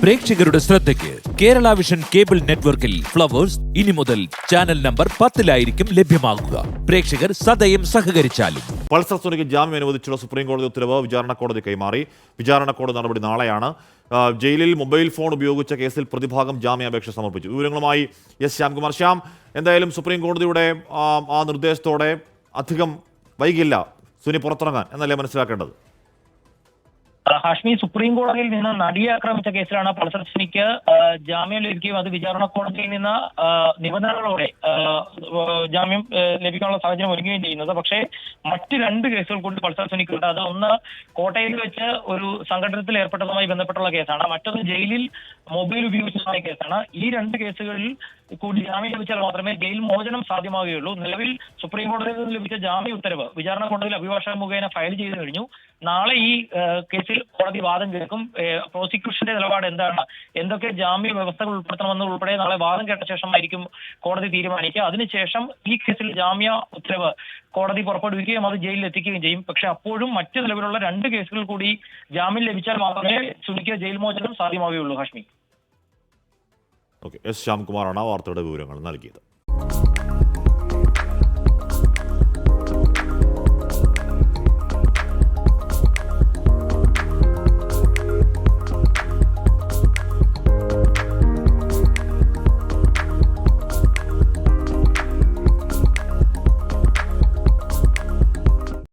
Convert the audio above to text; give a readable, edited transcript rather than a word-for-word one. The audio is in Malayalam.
പ്രേക്ഷകരുടെ ശ്രദ്ധയ്ക്ക് കേരള വിഷൻ കേബിൾ നെറ്റ്വർക്കിൽ ഫ്ലവേഴ്സ് ഇനി മുതൽ ചാനൽ നമ്പർ 10-ലായിരിക്കും ലഭ്യമാകുക. പ്രേക്ഷകർ സദയം സഹകരിച്ചാലും. പൾസർ സുനിക്ക് ജാമ്യം അനുവദിച്ചുള്ള സുപ്രീം കോടതി ഉത്തരവ് വിചാരണ കോടതി കൈമാറി. വിചാരണ കോടതി നടപടി നാളെയാണ്. ജയിലിൽ മൊബൈൽ ഫോൺ ഉപയോഗിച്ച കേസിൽ പ്രതിഭാഗം ജാമ്യാപേക്ഷ സമർപ്പിച്ചു. വിവരങ്ങളുമായി എസ് ശ്യാംകുമാർ. ശ്യാം, എന്തായാലും സുപ്രീം കോടതിയുടെ ആ നിർദ്ദേശത്തോടെ അധികം വൈകില്ല സുനി പുറത്തിറങ്ങാൻ എന്നല്ലേ മനസ്സിലാക്കേണ്ടത്? ഹാഷ്മി, സുപ്രീം കോടതിയിൽ നിന്ന് നടിയെ ആക്രമിച്ച കേസിലാണ് പൾസർ സുനിക്ക് ജാമ്യം ലഭിക്കുകയും അത് വിചാരണ കോടതിയിൽ നിന്ന് നിബന്ധനകളോടെ ജാമ്യം ലഭിക്കാനുള്ള സാഹചര്യം ഒരുങ്ങുകയും ചെയ്യുന്നത്. പക്ഷേ മറ്റ് രണ്ട് കേസുകൾ കൊണ്ട് പൾസർ സുനിക്കുണ്ട്. അത് ഒന്ന് കോട്ടയിൽ വെച്ച് ഒരു സംഘടനത്തിൽ ഏർപ്പെട്ടതുമായി ബന്ധപ്പെട്ടുള്ള കേസാണ്, മറ്റൊന്ന് ജയിലിൽ മൊബൈൽ ഉപയോഗിച്ചതുമായ കേസാണ്. ഈ രണ്ട് കേസുകളിൽ കൂടി ജാമ്യം ലഭിച്ചാൽ മാത്രമേ ജയിൽ മോചനം സാധ്യമാവുകയുള്ളൂ. നിലവിൽ സുപ്രീം കോടതിയിൽ നിന്ന് ലഭിച്ച ജാമ്യ ഉത്തരവ് വിചാരണ കോടതിയിൽ അഭിഭാഷക മുഖേന ഫയൽ ചെയ്തു കഴിഞ്ഞു. നാളെ ഈ കേസിൽ കോടതി വാദം കേൾക്കും. പ്രോസിക്യൂഷന്റെ നിലപാട് എന്താണ്, എന്തൊക്കെ ജാമ്യ വ്യവസ്ഥകൾ ഉൾപ്പെടുത്തണമെന്ന് ഉൾപ്പെടെ നാളെ വാദം കേട്ട ശേഷമായിരിക്കും കോടതി തീരുമാനിക്കുക. അതിനുശേഷം ഈ കേസിൽ ജാമ്യ ഉത്തരവ് കോടതി പുറപ്പെടുവിക്കുകയും അത് ജയിലിൽ എത്തിക്കുകയും ചെയ്യും. പക്ഷെ അപ്പോഴും മറ്റ് നിലവിലുള്ള രണ്ട് കേസുകൾ കൂടി ജാമ്യം ലഭിച്ചാൽ മാത്രമേ സുനിക്ക് ജയിൽ മോചനം സാധ്യമാവുകയുള്ളൂ. ഹാഷ്മി. എസ് ശ്യാംകുമാറാണ് വാർത്തയുടെ വിവരങ്ങൾ നൽകിയത്.